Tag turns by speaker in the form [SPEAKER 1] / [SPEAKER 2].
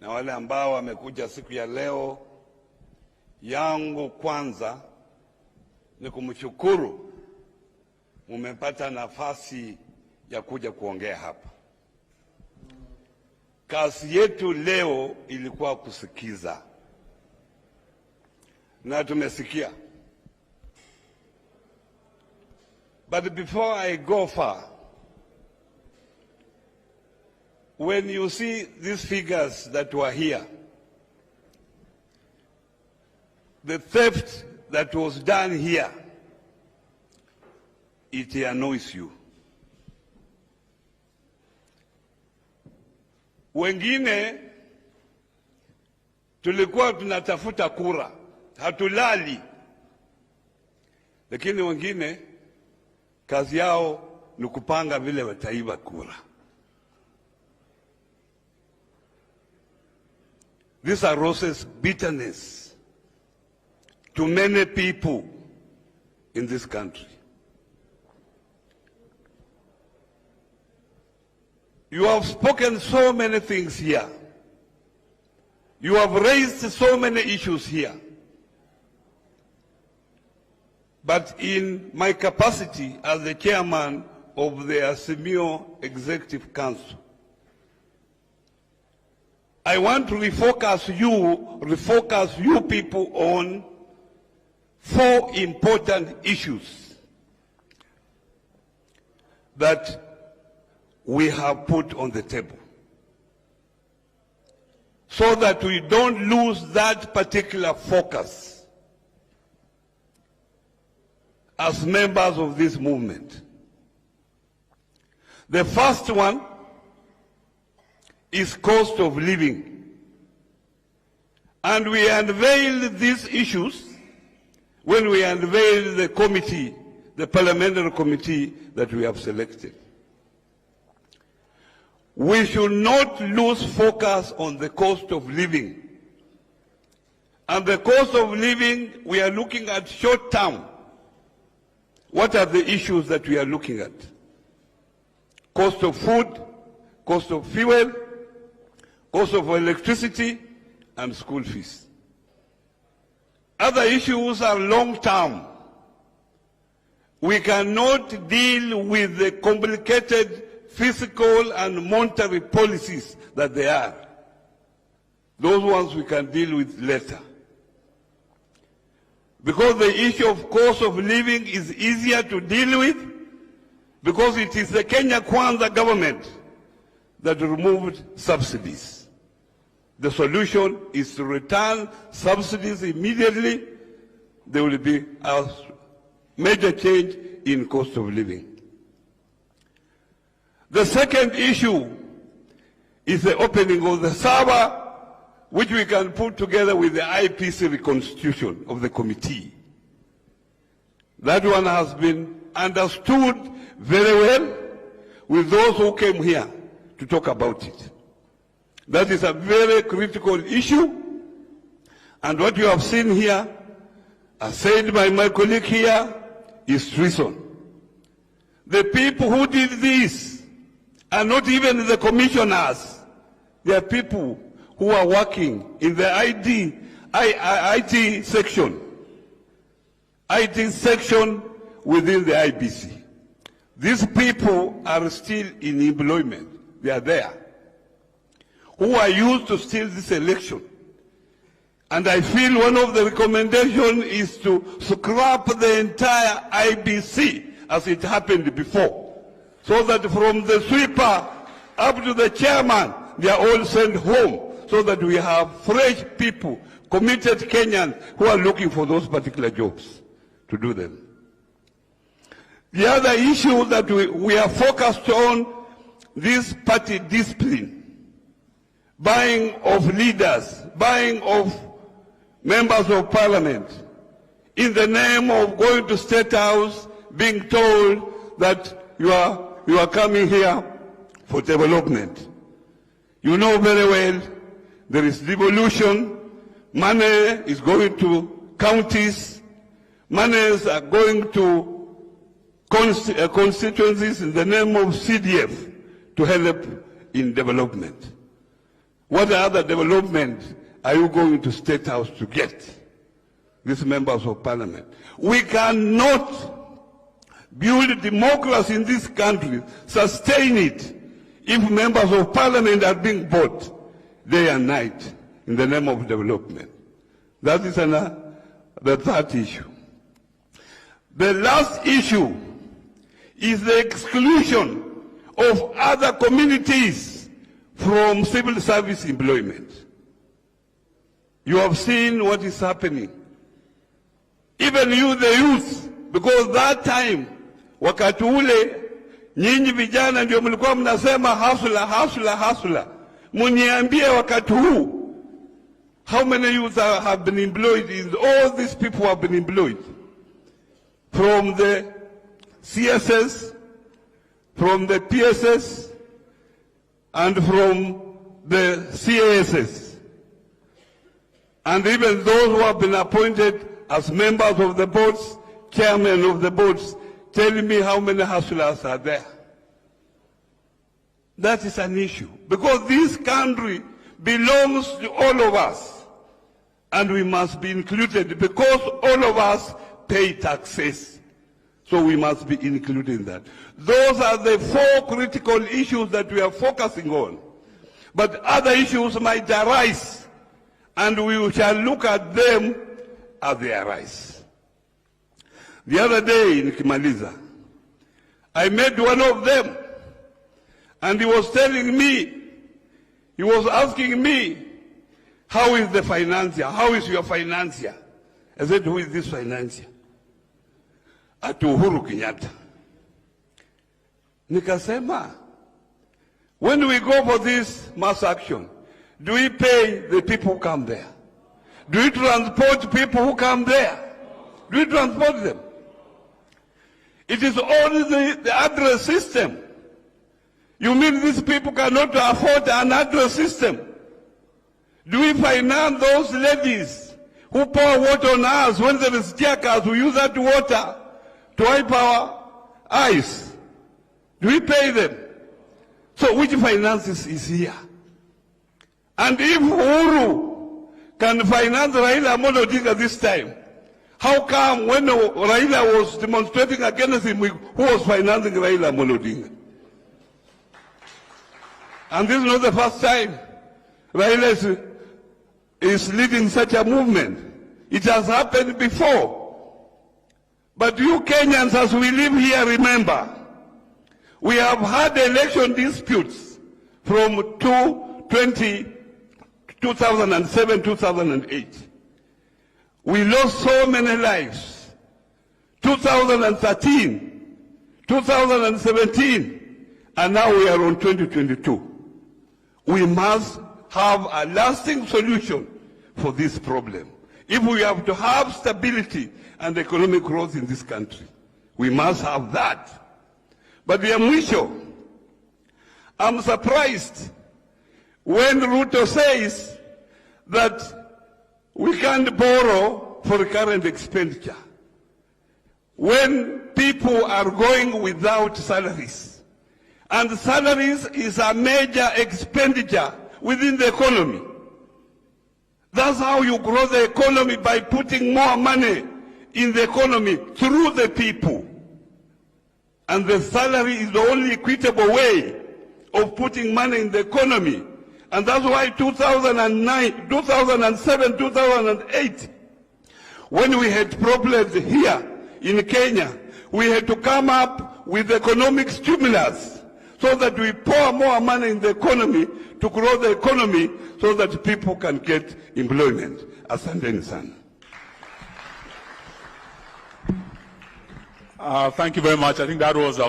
[SPEAKER 1] na wale ambao wamekuja siku ya leo. Yangu kwanza ni kumshukuru mumepata nafasi ya kuja kuongea hapa. Kazi yetu leo ilikuwa kusikiza, na tumesikia. But before I go far, when you see these figures that were here, the theft that was done here, it annoys you. Wengine tulikuwa tunatafuta kura, hatulali. Lakini wengine kazi yao ni kupanga vile wataiba kura. This arouses bitterness to many people in this country. You have spoken so many things here. You have raised so many issues here. But in my capacity as the chairman of the Azimio Executive Council, I want to refocus you people on 4 important issues that we have put on the table, so that we don't lose that particular focus as members of this movement. The first one is cost of living. And we unveiled these issues when we unveiled the committee, the parliamentary committee that we have selected. We should not lose focus on the cost of living. And the cost of living, we are looking at short term. What are the issues that we are looking at? Cost of food, cost of fuel, cost of electricity, and school fees. Other issues are long term. We cannot deal with the complicated fiscal and monetary policies that they are. Those ones we can deal with later. Because the issue of cost of living is easier to deal with, because it is the Kenya Kwanza government that removed subsidies. The solution is to return subsidies immediately. There will be a major change in cost of living. The second issue is the opening of the server, which we can put together with the IPC reconstitution of the committee. That one has been understood very well with those who came here to talk about it. That is a very critical issue, and what you have seen here, as said by my colleague here, is treason. The people who did this are not even the commissioners. They are people who are working in the IT section within the IBC. These people are still in employment. They are there, who are used to steal this election. And I feel one of the recommendations is to scrap the entire IBC as it happened before, so that from the sweeper up to the chairman, they are all sent home, so that we have fresh people, committed Kenyans who are looking for those particular jobs to do them. The other issue that we are focused on, this party discipline, buying of leaders, buying of members of parliament, in the name of going to State House, being told that you are coming here for development. You know very well there is devolution, money is going to counties, monies are going to constituencies in the name of CDF to help in development. What other development are you going to State House to get? These members of parliament. We cannot build democracy in this country, sustain it, if members of parliament are being bought day and night in the name of development. That is the third issue. The last issue is the exclusion of other communities from civil service employment. You have seen what is happening. Even you, the youth, because that time, wakati ule, nyinyi vijana ndio mlikuwa mnasema hustler, hustler, hustler. Muniambie wakati huu, how many youth have been employed? All these people have been employed. From the CSS, from the PSS, and from the CASS. And even those who have been appointed as members of the boards, chairmen of the boards, telling me how many hustlers are there. That is an issue. Because this country belongs to all of us. And we must be included because all of us pay taxes. So we must be included in that. Those are the 4 critical issues that we are focusing on. But other issues might arise, and we shall look at them as they arise. The other day in Kimaliza, I met one of them, and he was telling me, he was asking me, how is the financier? How is your financier? I said, who is this financier? At Uhuru Kenyatta. Nikasema, when we go for this mass action, do we pay the people who come there? Do we transport people who come there? Do we transport them? It is only the address system. You mean these people cannot afford an address system? Do we finance those ladies who pour water on us when there is tear gas? We use that water to wipe our eyes. Do we pay them? So which finances is here? And if Uhuru can finance Raila Amolo Odinga this time, how come when Raila was demonstrating against him, who was financing Raila Amolo Odinga? And this is not the first time Raila is leading such a movement. It has happened before. But you Kenyans, as we live here, remember, we have had election disputes from 2007, 2008. We lost so many lives. 2013, 2017, and now we are on 2022. We must have a lasting solution for this problem. If we have to have stability and economic growth in this country, we must have that. But the mwisho, I'm surprised when Ruto says that we can't borrow for current expenditure. When people are going without salaries, and salaries is a major expenditure within the economy. That's how you grow the economy, by putting more money in the economy through the people. And the salary is the only equitable way of putting money in the economy. And that's why 2009, 2007, 2008, when we had problems here in Kenya, we had to come up with economic stimulus so that we pour more money in the economy to grow the economy so that people can get employment. Asanteni sana.
[SPEAKER 2] Thank you very much. I think that was our